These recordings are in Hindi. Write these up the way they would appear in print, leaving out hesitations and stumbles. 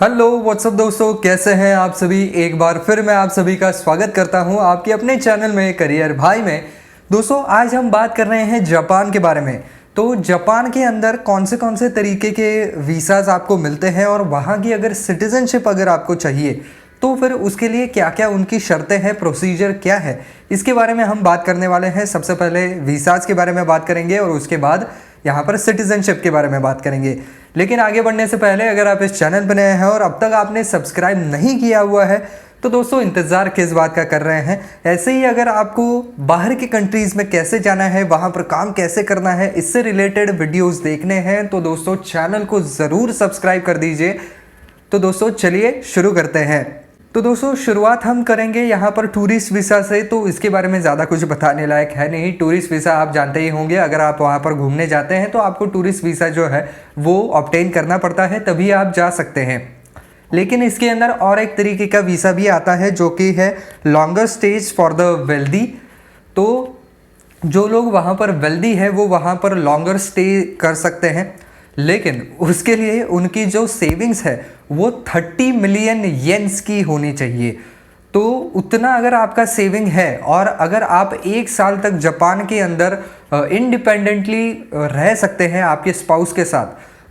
हेलो व्हाट्सअप दोस्तों, कैसे हैं आप सभी। एक बार फिर मैं आप सभी का स्वागत करता हूं आपके अपने चैनल में करियर भाई में। दोस्तों आज हम बात कर रहे हैं जापान के बारे में। तो जापान के अंदर कौन से तरीके के वीज़ाज़ आपको मिलते हैं और वहाँ की अगर सिटीज़नशिप अगर आपको चाहिए तो फिर उसके लिए क्या क्या उनकी शर्तें हैं, प्रोसीजर क्या है, इसके बारे में हम बात करने वाले हैं। सबसे पहले वीज़ाज़ के बारे में बात करेंगे और उसके बाद यहाँ पर सिटीजनशिप के बारे में बात करेंगे। लेकिन आगे बढ़ने से पहले अगर आप इस चैनल पर नए हैं और अब तक आपने सब्सक्राइब नहीं किया हुआ है तो दोस्तों इंतज़ार किस बात का कर रहे हैं। ऐसे ही अगर आपको बाहर की कंट्रीज़ में कैसे जाना है, वहाँ पर काम कैसे करना है, इससे रिलेटेड वीडियोस देखने हैं तो दोस्तों चैनल को ज़रूर सब्सक्राइब कर दीजिए। तो दोस्तों चलिए शुरू करते हैं। तो दोस्तों शुरुआत हम करेंगे यहाँ पर टूरिस्ट वीज़ा से। तो इसके बारे में ज़्यादा कुछ बताने लायक है नहीं। टूरिस्ट वीज़ा आप जानते ही होंगे, अगर आप वहाँ पर घूमने जाते हैं तो आपको टूरिस्ट वीज़ा जो है वो ऑब्टेन करना पड़ता है, तभी आप जा सकते हैं। लेकिन इसके अंदर और एक तरीके का वीज़ा भी आता है जो कि है longer stage for the wealthy. तो जो लोग वहाँ पर वेल्दी है वो वहाँ पर लॉन्गर स्टे कर सकते हैं, लेकिन उसके लिए उनकी जो सेविंग्स है वो 30 मिलियन येन्स की होनी चाहिए। तो उतना अगर आपका सेविंग है और अगर आप एक साल तक जापान के अंदर इंडिपेंडेंटली रह सकते हैं आपके स्पाउस के साथ,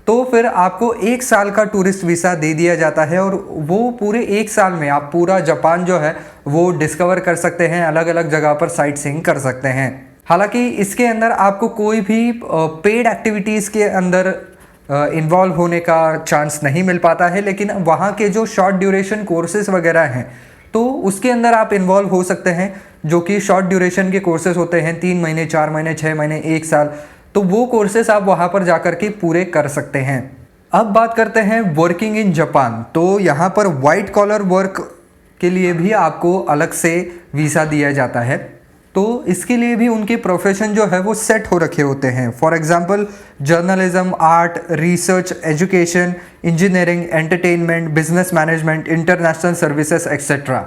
तो फिर आपको एक साल का टूरिस्ट वीज़ा दे दिया जाता है और वो पूरे एक साल में आप पूरा जापान जो है वो डिस्कवर कर सकते हैं, अलग अलग जगह पर साइट सीइंग कर सकते हैं। हालांकि इसके अंदर आपको कोई भी पेड एक्टिविटीज़ के अंदर इन्वॉल्व होने का चांस नहीं मिल पाता है, लेकिन वहाँ के जो शॉर्ट ड्यूरेशन कोर्सेज वगैरह हैं तो उसके अंदर आप इन्वॉल्व हो सकते हैं, जो कि शॉर्ट ड्यूरेशन के कोर्सेज होते हैं 3 महीने, 4 महीने, 6 महीने, 1 साल। तो वो कोर्सेज आप वहाँ पर जाकर के पूरे कर सकते हैं। अब बात करते हैं वर्किंग इन जापान। तो यहाँ पर वाइट कॉलर वर्क के लिए भी आपको अलग से वीज़ा दिया जाता है। तो इसके लिए भी उनके प्रोफेशन जो है वो सेट हो रखे होते हैं। For example journalism, art, research, education, engineering, entertainment, business management, international services etcetera.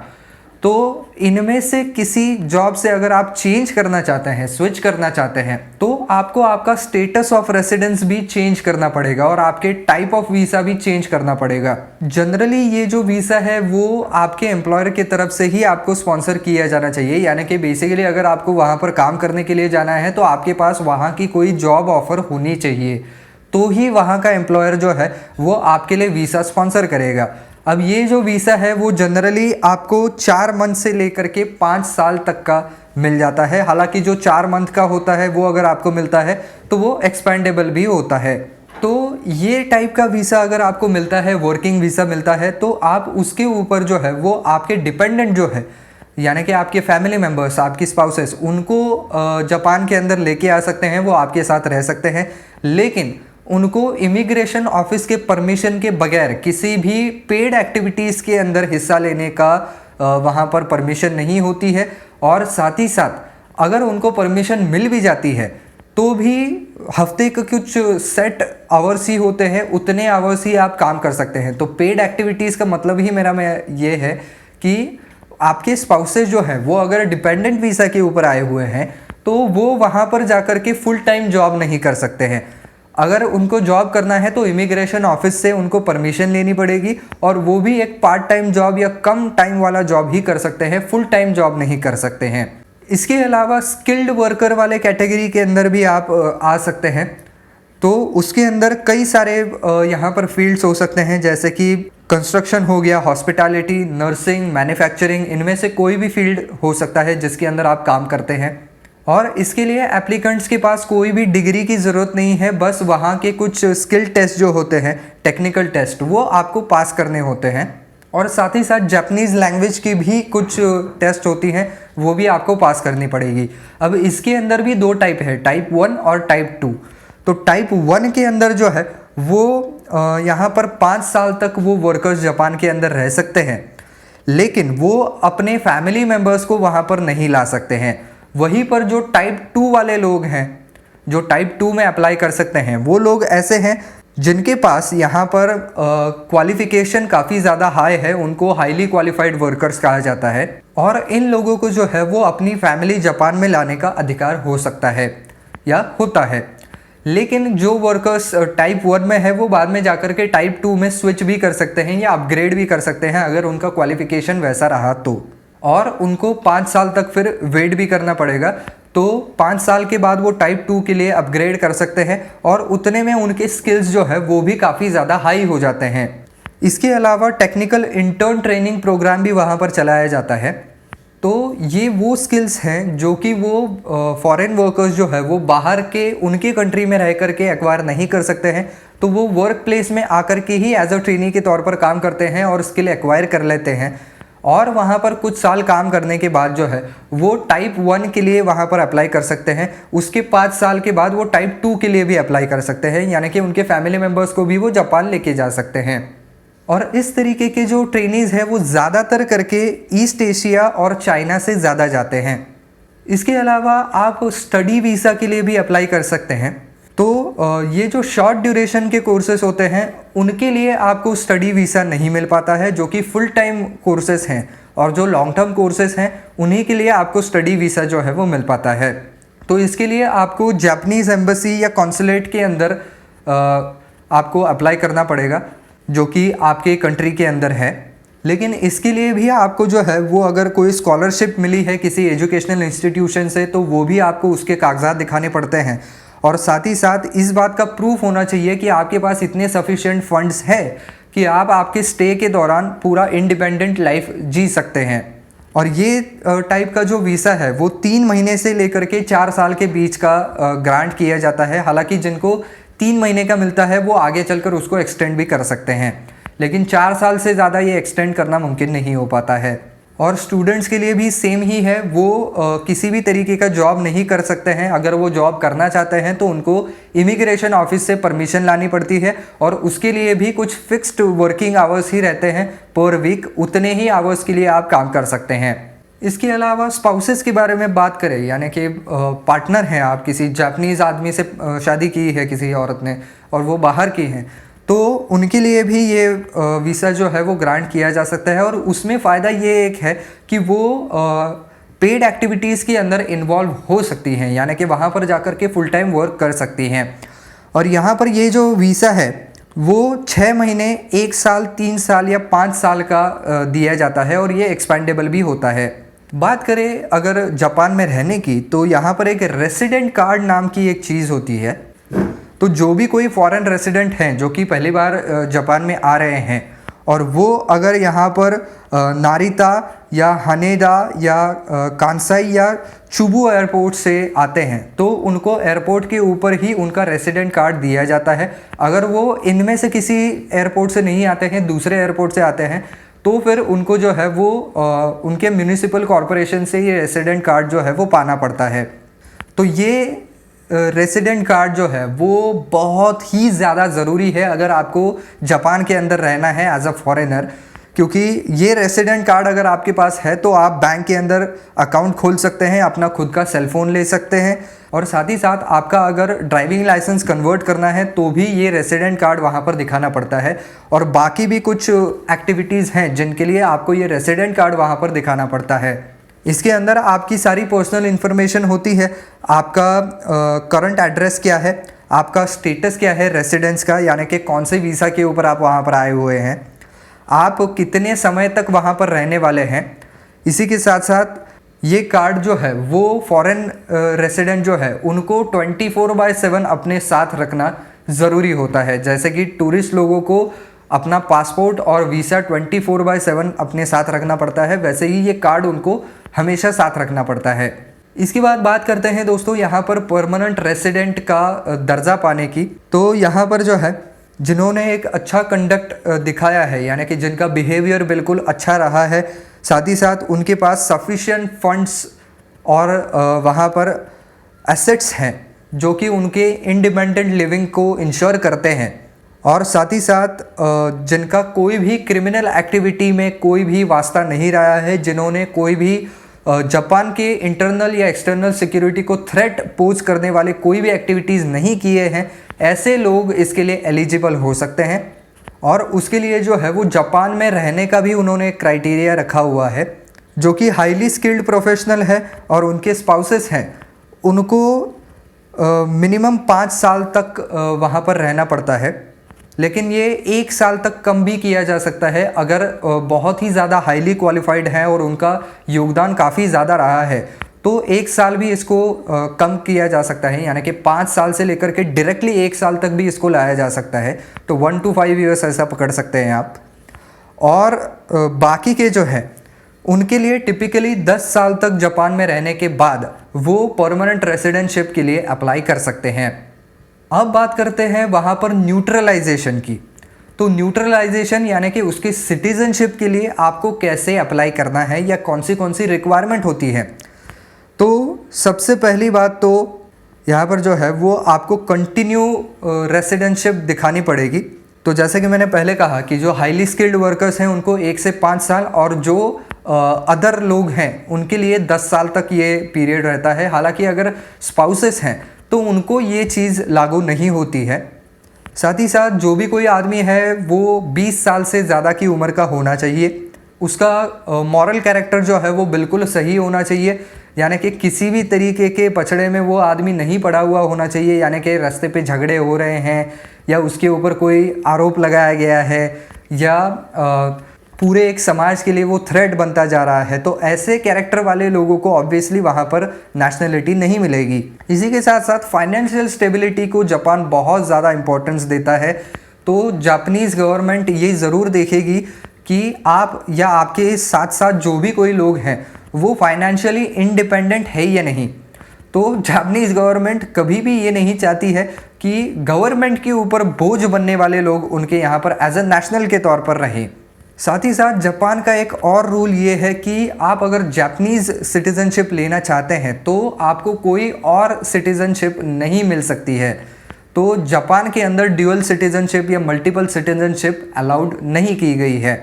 तो इनमें से किसी जॉब से अगर आप चेंज करना चाहते हैं, स्विच करना चाहते हैं, तो आपको आपका स्टेटस ऑफ रेसिडेंस भी चेंज करना पड़ेगा और आपके टाइप ऑफ वीज़ा भी चेंज करना पड़ेगा। जनरली ये जो वीज़ा है वो आपके एम्प्लॉयर की तरफ से ही आपको स्पॉन्सर किया जाना चाहिए। यानी कि बेसिकली अगर आपको वहाँ पर काम करने के लिए जाना है तो आपके पास वहाँ की कोई जॉब ऑफर होनी चाहिए, तो ही वहाँ का एम्प्लॉयर जो है वो आपके लिए वीज़ा स्पॉन्सर करेगा। अब ये जो वीज़ा है वो जनरली आपको 4 मंथ से लेकर के 5 साल तक का मिल जाता है। हालांकि जो 4 मंथ का होता है वो अगर आपको मिलता है तो वो एक्सपेंडेबल भी होता है। तो ये टाइप का वीज़ा अगर आपको मिलता है, वर्किंग वीज़ा मिलता है, तो आप उसके ऊपर जो है वो आपके डिपेंडेंट जो है, यानी कि आपके फैमिली मेम्बर्स, आपकी स्पाउसेस, उनको जापान के अंदर लेके आ सकते हैं, वो आपके साथ रह सकते हैं। लेकिन उनको इमिग्रेशन ऑफिस के परमिशन के बगैर किसी भी पेड एक्टिविटीज़ के अंदर हिस्सा लेने का वहाँ पर परमिशन नहीं होती है। और साथ ही साथ अगर उनको परमिशन मिल भी जाती है तो भी हफ्ते के कुछ सेट आवर्स ही होते हैं, उतने आवर्स ही आप काम कर सकते हैं। तो पेड एक्टिविटीज़ का मतलब ही मेरा ये है कि आपके स्पाउसेस जो है वो अगर डिपेंडेंट वीज़ा के ऊपर आए हुए हैं तो वो वहाँ पर जाकर के फुल टाइम जॉब नहीं कर सकते हैं। अगर उनको जॉब करना है तो इमिग्रेशन ऑफिस से उनको परमिशन लेनी पड़ेगी और वो भी एक पार्ट टाइम जॉब या कम टाइम वाला जॉब ही कर सकते हैं, फुल टाइम जॉब नहीं कर सकते हैं। इसके अलावा स्किल्ड वर्कर वाले कैटेगरी के अंदर भी आप आ सकते हैं। तो उसके अंदर कई सारे यहाँ पर फील्ड्स हो सकते हैं, जैसे कि कंस्ट्रक्शन हो गया, हॉस्पिटैलिटी, नर्सिंग, मैन्युफैक्चरिंग, इनमें से कोई भी फील्ड हो सकता है जिसके अंदर आप काम करते हैं। और इसके लिए एप्लीकेंट्स के पास कोई भी डिग्री की ज़रूरत नहीं है, बस वहाँ के कुछ स्किल टेस्ट जो होते हैं, टेक्निकल टेस्ट, वो आपको पास करने होते हैं। और साथ ही साथ जापानीज़ लैंग्वेज की भी कुछ टेस्ट होती हैं, वो भी आपको पास करनी पड़ेगी। अब इसके अंदर भी 2 टाइप है, टाइप 1 और टाइप 2। तो टाइप 1 के अंदर जो है वो यहाँ पर 5 साल तक वो वर्कर्स जापान के अंदर रह सकते हैं, लेकिन वो अपने फैमिली मेम्बर्स को वहाँ पर नहीं ला सकते हैं। वहीं पर जो टाइप 2 वाले लोग हैं, जो टाइप 2 में अप्लाई कर सकते हैं, वो लोग ऐसे हैं जिनके पास यहाँ पर क्वालिफिकेशन काफ़ी ज़्यादा हाई है, उनको हाईली क्वालिफाइड वर्कर्स कहा जाता है। और इन लोगों को जो है वो अपनी फैमिली जापान में लाने का अधिकार हो सकता है या होता है। लेकिन जो वर्कर्स टाइप 1 में है वो बाद में जाकर के टाइप 2 में स्विच भी कर सकते हैं या अपग्रेड भी कर सकते हैं अगर उनका क्वालिफिकेशन वैसा रहा तो। और उनको 5 साल तक फिर वेट भी करना पड़ेगा, तो 5 साल के बाद वो टाइप 2 के लिए अपग्रेड कर सकते हैं और उतने में उनके स्किल्स जो है वो भी काफ़ी ज़्यादा हाई हो जाते हैं। इसके अलावा टेक्निकल इंटर्न ट्रेनिंग प्रोग्राम भी वहाँ पर चलाया जाता है। तो ये वो स्किल्स हैं जो कि वो फॉरेन वर्कर्स जो है वो बाहर के उनके कंट्री में रह करके एक्वायर नहीं कर सकते हैं, तो वो वर्क प्लेस में आकर के ही एज अ ट्रेनी के तौर पर काम करते हैं और स्किल एक्वायर कर लेते हैं। और वहाँ पर कुछ साल काम करने के बाद जो है वो टाइप 1 के लिए वहाँ पर अप्लाई कर सकते हैं। उसके 5 साल के बाद वो टाइप 2 के लिए भी अप्लाई कर सकते हैं, यानी कि उनके फैमिली मेम्बर्स को भी वो जापान लेके जा सकते हैं। और इस तरीके के जो ट्रेनीज़ हैं वो ज़्यादातर करके ईस्ट एशिया और चाइना से ज़्यादा जाते हैं। इसके अलावा आप स्टडी वीज़ा के लिए भी अप्लाई कर सकते हैं। तो ये जो शॉर्ट ड्यूरेशन के कोर्सेज होते हैं उनके लिए आपको स्टडी वीज़ा नहीं मिल पाता है, जो कि फुल टाइम कोर्सेज हैं, और जो लॉन्ग टर्म कोर्सेज हैं उन्हीं के लिए आपको स्टडी वीज़ा जो है वो मिल पाता है। तो इसके लिए आपको जापानीज़ एम्बेसी या कॉन्सुलेट के अंदर आपको अप्लाई करना पड़ेगा, जो कि आपके कंट्री के अंदर है। लेकिन इसके लिए भी आपको जो है वो अगर कोई स्कॉलरशिप मिली है किसी एजुकेशनल इंस्टीट्यूशन से तो वो भी आपको उसके कागजात दिखाने पड़ते हैं, और साथ ही साथ इस बात का प्रूफ होना चाहिए कि आपके पास इतने सफिशिएंट फंड्स है कि आप आपके स्टे के दौरान पूरा इंडिपेंडेंट लाइफ जी सकते हैं। और ये टाइप का जो वीज़ा है वो 3 महीने से लेकर के 4 साल के बीच का ग्रांट किया जाता है। हालांकि जिनको 3 महीने का मिलता है वो आगे चलकर उसको एक्सटेंड भी कर सकते हैं, लेकिन 4 साल से ज़्यादा ये एक्सटेंड करना मुमकिन नहीं हो पाता है। और स्टूडेंट्स के लिए भी सेम ही है, वो किसी भी तरीके का जॉब नहीं कर सकते हैं। अगर वो जॉब करना चाहते हैं तो उनको इमिग्रेशन ऑफिस से परमिशन लानी पड़ती है, और उसके लिए भी कुछ फिक्स्ड वर्किंग आवर्स ही रहते हैं पर वीक, उतने ही आवर्स के लिए आप काम कर सकते हैं। इसके अलावा स्पाउसेस के बारे में बात करें, यानी कि पार्टनर हैं, आप किसी जापानीज़ आदमी से शादी की है किसी औरत ने और वो बाहर की हैं, तो उनके लिए भी ये वीज़ा जो है वो ग्रांट किया जा सकता है। और उसमें फ़ायदा ये एक है कि वो पेड एक्टिविटीज़ के अंदर इन्वॉल्व हो सकती हैं, यानी कि वहाँ पर जाकर के फुल टाइम वर्क कर सकती हैं। और यहाँ पर ये जो वीज़ा है वो 6 महीने, 1 साल, 3 साल या 5 साल का दिया जाता है, और ये एक्सपेंडेबल भी होता है। बात करें अगर जापान में रहने की, तो यहाँ पर एक रेसिडेंट कार्ड नाम की एक चीज़ होती है। तो जो भी कोई फॉरेन रेसिडेंट हैं जो कि पहली बार जापान में आ रहे हैं, और वो अगर यहाँ पर नारिता या हनेदा या कांसाई या चुबू एयरपोर्ट से आते हैं, तो उनको एयरपोर्ट के ऊपर ही उनका रेसिडेंट कार्ड दिया जाता है। अगर वो इनमें से किसी एयरपोर्ट से नहीं आते हैं, दूसरे एयरपोर्ट से आते हैं, तो फिर उनको जो है वो उनके म्यूनिसिपल कॉरपोरेशन से ये रेसिडेंट कार्ड जो है वो पाना पड़ता है। तो ये रेसिडेंट कार्ड जो है वो बहुत ही ज़्यादा ज़रूरी है अगर आपको जापान के अंदर रहना है एज अ फॉरेनर, क्योंकि ये रेसिडेंट कार्ड अगर आपके पास है तो आप बैंक के अंदर अकाउंट खोल सकते हैं, अपना खुद का सेलफोन ले सकते हैं, और साथ ही साथ आपका अगर ड्राइविंग लाइसेंस कन्वर्ट करना है तो भी ये रेसिडेंट कार्ड वहाँ पर दिखाना पड़ता है। और बाकी भी कुछ एक्टिविटीज़ हैं जिनके लिए आपको ये रेसिडेंट कार्ड वहाँ पर दिखाना पड़ता है। इसके अंदर आपकी सारी पर्सनल इन्फॉर्मेशन होती है, आपका करंट एड्रेस क्या है, आपका स्टेटस क्या है रेसिडेंस का, यानी कि कौन से वीज़ा के ऊपर आप वहाँ पर आए हुए हैं, आप कितने समय तक वहाँ पर रहने वाले हैं। इसी के साथ साथ ये कार्ड जो है वो फॉरेन रेसिडेंट जो है उनको 24/7 अपने साथ रखना ज़रूरी होता है। जैसे कि टूरिस्ट लोगों को अपना पासपोर्ट और वीज़ा 24/7 अपने साथ रखना पड़ता है, वैसे ही ये कार्ड उनको हमेशा साथ रखना पड़ता है। इसके बाद बात करते हैं दोस्तों यहाँ पर परमानेंट रेसिडेंट का दर्जा पाने की। तो यहाँ पर जो है जिन्होंने एक अच्छा कंडक्ट दिखाया है, यानी कि जिनका बिहेवियर बिल्कुल अच्छा रहा है, साथ ही साथ उनके पास सफिशिएंट फंड्स और वहाँ पर एसेट्स हैं जो कि उनके इंडिपेंडेंट लिविंग को इंश्योर करते हैं, और साथ ही साथ जिनका कोई भी क्रिमिनल एक्टिविटी में कोई भी वास्ता नहीं रहा है, जिन्होंने कोई भी जापान के इंटरनल या एक्सटर्नल सिक्योरिटी को थ्रेट पोज करने वाले कोई भी एक्टिविटीज़ नहीं किए हैं, ऐसे लोग इसके लिए एलिजिबल हो सकते हैं। और उसके लिए जो है वो जापान में रहने का भी उन्होंने क्राइटेरिया रखा हुआ है, जो कि हाईली स्किल्ड प्रोफेशनल है और उनके स्पाउसेस हैं, उनको मिनिमम 5 साल तक वहाँ पर रहना पड़ता है, लेकिन ये 1 साल तक कम भी किया जा सकता है अगर बहुत ही ज़्यादा हाईली क्वालिफाइड हैं और उनका योगदान काफ़ी ज़्यादा रहा है, तो 1 साल भी इसको कम किया जा सकता है, यानी कि 5 साल से लेकर के डायरेक्टली 1 साल तक भी इसको लाया जा सकता है। तो 1 to 5 ईयर्स ऐसा पकड़ सकते हैं आप। और बाकी के जो है उनके लिए टिपिकली 10 साल तक जापान में रहने के बाद वो परमानेंट रेसिडेंटशिप के लिए अप्लाई कर सकते हैं। अब बात करते हैं वहाँ पर न्यूट्रलाइजेशन की। तो न्यूट्रलाइजेशन यानी कि उसकी सिटीजनशिप के लिए आपको कैसे अप्लाई करना है या कौन सी रिक्वायरमेंट होती है। तो सबसे पहली बात तो यहाँ पर जो है वो आपको कंटिन्यू रेसिडेंटशिप दिखानी पड़ेगी। तो जैसे कि मैंने पहले कहा कि जो हाईली स्किल्ड वर्कर्स हैं उनको 1 से 5 साल और जो अदर लोग हैं उनके लिए 10 साल तक ये पीरियड रहता है। हालांकि अगर स्पाउसेस हैं तो उनको ये चीज़ लागू नहीं होती है। साथ ही साथ जो भी कोई आदमी है वो 20 साल से ज़्यादा की उम्र का होना चाहिए। उसका मॉरल कैरेक्टर जो है वो बिल्कुल सही होना चाहिए, यानी कि किसी भी तरीके के पछड़े में वो आदमी नहीं पड़ा हुआ होना चाहिए, यानी कि रास्ते पे झगड़े हो रहे हैं या उसके ऊपर कोई आरोप लगाया गया है या पूरे एक समाज के लिए वो थ्रेट बनता जा रहा है, तो ऐसे कैरेक्टर वाले लोगों को ऑब्वियसली वहाँ पर नेशनलिटी नहीं मिलेगी। इसी के साथ साथ फाइनेंशियल स्टेबिलिटी को जापान बहुत ज़्यादा इंपॉर्टेंस देता है। तो जापानीज़ गवर्नमेंट ये ज़रूर देखेगी कि आप या आपके साथ साथ जो भी कोई लोग हैं वो फाइनेंशियली इंडिपेंडेंट है या नहीं। तो जापानीज़ गवर्नमेंट कभी भी ये नहीं चाहती है कि गवर्नमेंट के ऊपर बोझ बनने वाले लोग उनके यहाँ पर एज ए नेशनल के तौर पर रहें। साथ ही साथ जापान का एक और रूल ये है कि आप अगर जापानीज़ सिटीज़नशिप लेना चाहते हैं तो आपको कोई और सिटीज़नशिप नहीं मिल सकती है। तो जापान के अंदर ड्यूअल सिटीज़नशिप या मल्टीपल सिटीज़नशिप अलाउड नहीं की गई है।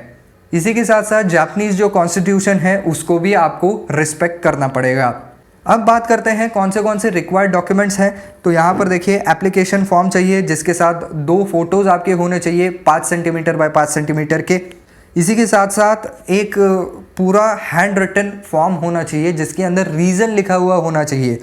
इसी के साथ साथ जापानीज़ जो कॉन्स्टिट्यूशन है उसको भी आपको रिस्पेक्ट करना पड़ेगा। अब बात करते हैं कौन से रिक्वायर्ड डॉक्यूमेंट्स हैं। तो यहाँ पर देखिए एप्लीकेशन फॉर्म चाहिए जिसके साथ 2 फोटोज़ आपके होने चाहिए 5 सेंटीमीटर बाय 5 सेंटीमीटर के। इसी के साथ साथ एक पूरा हैंड रिटन फॉर्म होना चाहिए जिसके अंदर रीज़न लिखा हुआ होना चाहिए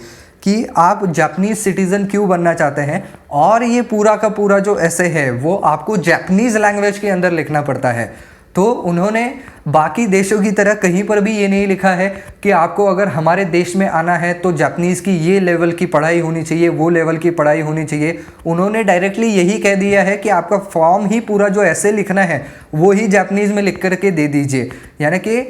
कि आप जापानीज़ सिटीज़न क्यों बनना चाहते हैं, और ये पूरा का पूरा जो ऐसे है वो आपको जापानीज़ लैंग्वेज के अंदर लिखना पड़ता है। तो उन्होंने बाकी देशों की तरह कहीं पर भी ये नहीं लिखा है कि आपको अगर हमारे देश में आना है तो जापानीज़ की ये लेवल की पढ़ाई होनी चाहिए, वो लेवल की पढ़ाई होनी चाहिए। उन्होंने डायरेक्टली यही कह दिया है कि आपका फॉर्म ही पूरा जो ऐसे लिखना है वो ही जापानीज़ में लिख करके दे दीजिए। यानी कि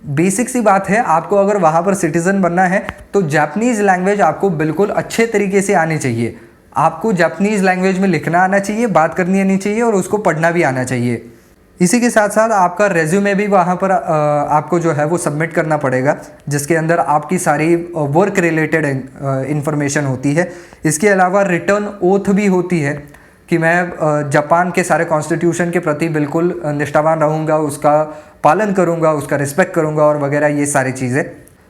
बेसिक सी बात है, आपको अगर वहाँ पर सिटीज़न बनना है तो जापानीज़ लैंग्वेज आपको बिल्कुल अच्छे तरीके से आनी चाहिए। आपको जापानीज़ लैंग्वेज में लिखना आना चाहिए, बात करनी आनी चाहिए और उसको पढ़ना भी आना चाहिए। इसी के साथ साथ आपका रेज्यूमे भी वहाँ पर आपको जो है वो सबमिट करना पड़ेगा जिसके अंदर आपकी सारी वर्क रिलेटेड इंफॉर्मेशन होती है। इसके अलावा रिटर्न ओथ भी होती है कि मैं जापान के सारे कॉन्स्टिट्यूशन के प्रति बिल्कुल निष्ठावान रहूँगा, उसका पालन करूँगा, उसका रिस्पेक्ट करूँगा और वगैरह ये सारी चीज़ें।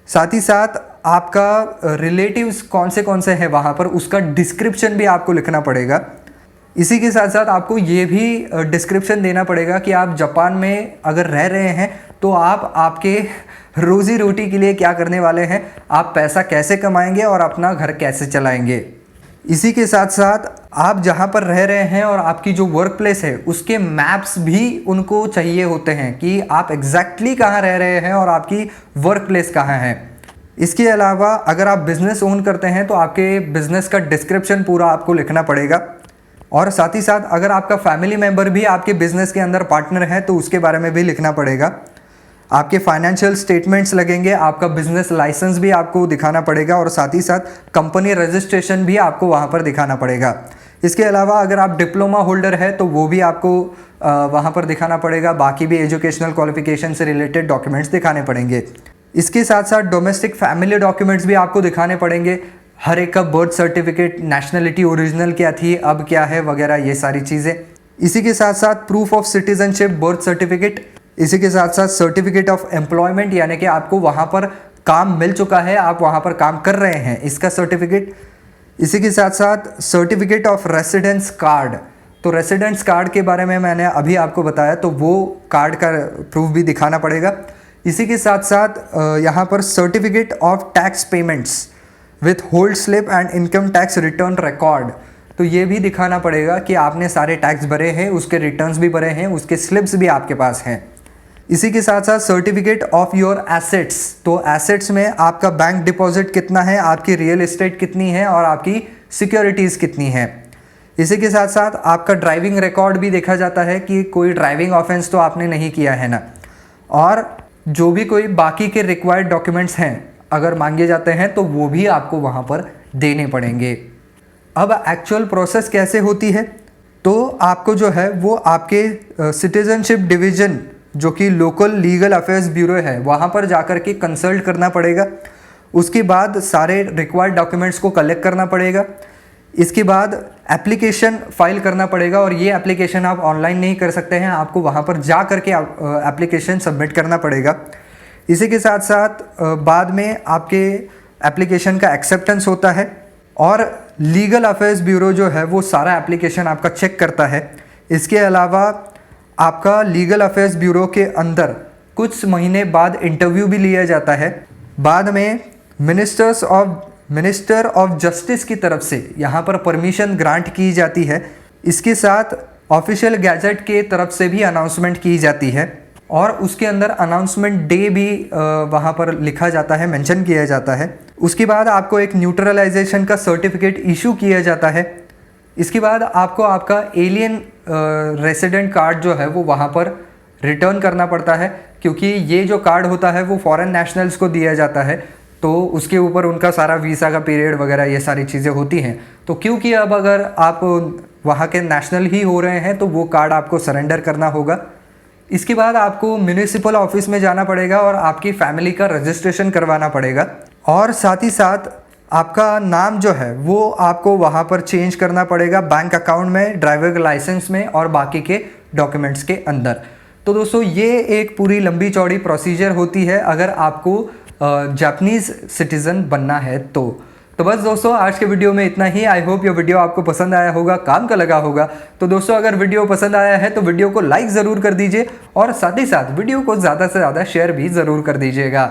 साथ ही साथ आपका रिलेटिव्स कौन से हैं वहाँ पर उसका डिस्क्रिप्शन भी आपको लिखना पड़ेगा। इसी के साथ साथ आपको ये भी डिस्क्रिप्शन देना पड़ेगा कि आप जापान में अगर रह रहे हैं तो आप आपके रोज़ी रोटी के लिए क्या करने वाले हैं, आप पैसा कैसे कमाएंगे और अपना घर कैसे चलाएंगे। इसी के साथ साथ आप जहाँ पर रह रहे हैं और आपकी जो वर्क प्लेस है उसके मैप्स भी उनको चाहिए होते हैं कि आप एग्जैक्टली कहाँ रह रहे हैं और आपकी वर्क प्लेस कहाँ है। इसके अलावा अगर आप बिज़नेस ओन करते हैं तो आपके बिज़नेस का डिस्क्रिप्शन पूरा आपको लिखना पड़ेगा। और साथ ही साथ अगर आपका फैमिली मेम्बर भी आपके बिज़नेस के अंदर पार्टनर है तो उसके बारे में भी लिखना पड़ेगा। आपके फाइनेंशियल स्टेटमेंट्स लगेंगे, आपका बिजनेस लाइसेंस भी आपको दिखाना पड़ेगा और साथ ही साथ कंपनी रजिस्ट्रेशन भी आपको वहाँ पर दिखाना पड़ेगा। इसके अलावा अगर आप डिप्लोमा होल्डर है तो वो भी आपको वहाँ पर दिखाना पड़ेगा। बाकी भी एजुकेशनल क्वालिफिकेशन से रिलेटेड डॉक्यूमेंट्स दिखाने पड़ेंगे। इसके साथ साथ डोमेस्टिक फैमिली डॉक्यूमेंट्स भी आपको दिखाने पड़ेंगे। हर एक का बर्थ सर्टिफिकेट, नेशनलिटी ओरिजिनल क्या थी अब क्या है वगैरह ये सारी चीज़ें। इसी के साथ साथ proof of citizenship, birth certificate, इसी के साथ साथ सर्टिफिकेट ऑफ एम्प्लॉयमेंट यानी कि आपको वहाँ पर काम मिल चुका है, आप वहाँ पर काम कर रहे हैं, इसका सर्टिफिकेट। इसी के साथ साथ सर्टिफिकेट ऑफ रेसिडेंस कार्ड। तो रेसिडेंस कार्ड के बारे में मैंने अभी आपको बताया, तो वो कार्ड का प्रूफ भी दिखाना पड़ेगा। इसी के साथ साथ यहाँ पर certificate of tax payments, with hold slip and income tax return record. तो ये भी दिखाना पड़ेगा कि आपने सारे टैक्स भरे हैं, उसके रिटर्न्स भी भरे हैं, उसके स्लिप्स भी आपके पास हैं। इसी के साथ साथ सर्टिफिकेट ऑफ योर एसेट्स। तो एसेट्स में आपका बैंक डिपॉजिट कितना है, आपकी रियल एस्टेट कितनी है और आपकी सिक्योरिटीज़ कितनी है। इसी के साथ साथ आपका ड्राइविंग रिकॉर्ड भी देखा जाता है कि कोई ड्राइविंग ऑफेंस तो आपने नहीं किया है ना। और जो भी कोई बाकी के रिक्वायर्ड डॉक्यूमेंट्स हैं अगर मांगे जाते हैं तो वो भी आपको वहाँ पर देने पड़ेंगे। अब एक्चुअल प्रोसेस कैसे होती है, तो आपको जो है वो आपके सिटीजनशिप डिवीज़न जो कि लोकल लीगल अफेयर्स ब्यूरो है वहाँ पर जाकर के कंसल्ट करना पड़ेगा। उसके बाद सारे रिक्वायर्ड डॉक्यूमेंट्स को कलेक्ट करना पड़ेगा। इसके बाद एप्लीकेशन फाइल करना पड़ेगा और ये एप्लीकेशन आप ऑनलाइन नहीं कर सकते हैं, आपको वहाँ पर जा करके एप्लीकेशन सबमिट करना पड़ेगा। इसी के साथ साथ बाद में आपके एप्लीकेशन का एक्सेप्टेंस होता है और लीगल अफेयर्स ब्यूरो जो है वो सारा एप्लीकेशन आपका चेक करता है। इसके अलावा आपका लीगल अफेयर्स ब्यूरो के अंदर कुछ महीने बाद इंटरव्यू भी लिया जाता है। बाद में मिनिस्टर ऑफ जस्टिस की तरफ से यहाँ पर परमिशन ग्रांट की जाती है। इसके साथ ऑफिशियल गैजेट के तरफ से भी अनाउंसमेंट की जाती है और उसके अंदर अनाउंसमेंट डे भी वहाँ पर लिखा जाता है, मेंशन किया जाता है। उसके बाद आपको एक न्यूट्रलाइजेशन का सर्टिफिकेट इशू किया जाता है। इसके बाद आपको आपका एलियन रेसिडेंट कार्ड जो है वो वहाँ पर रिटर्न करना पड़ता है, क्योंकि ये जो कार्ड होता है वो फॉरेन नेशनल्स को दिया जाता है, तो उसके ऊपर उनका सारा वीज़ा का पीरियड वगैरह ये सारी चीज़ें होती हैं। तो क्योंकि अब अगर आप वहाँ के नेशनल ही हो रहे हैं तो वो कार्ड आपको सरेंडर करना होगा। इसके बाद आपको म्यूनिसिपल ऑफिस में जाना पड़ेगा और आपकी फैमिली का रजिस्ट्रेशन करवाना पड़ेगा और साथ ही साथ आपका नाम जो है वो आपको वहाँ पर चेंज करना पड़ेगा बैंक अकाउंट में, ड्राइवर लाइसेंस में और बाकी के डॉक्यूमेंट्स के अंदर। तो दोस्तों ये एक पूरी लंबी चौड़ी प्रोसीजर होती है अगर आपको जापानीज़ सिटीज़न बनना है तो बस दोस्तों आज के वीडियो में इतना ही। आई होप ये वीडियो आपको पसंद आया होगा, काम का लगा होगा। तो दोस्तों अगर वीडियो पसंद आया है तो वीडियो को लाइक ज़रूर कर दीजिए और साथ ही साथ वीडियो को ज़्यादा से ज़्यादा शेयर भी ज़रूर कर दीजिएगा।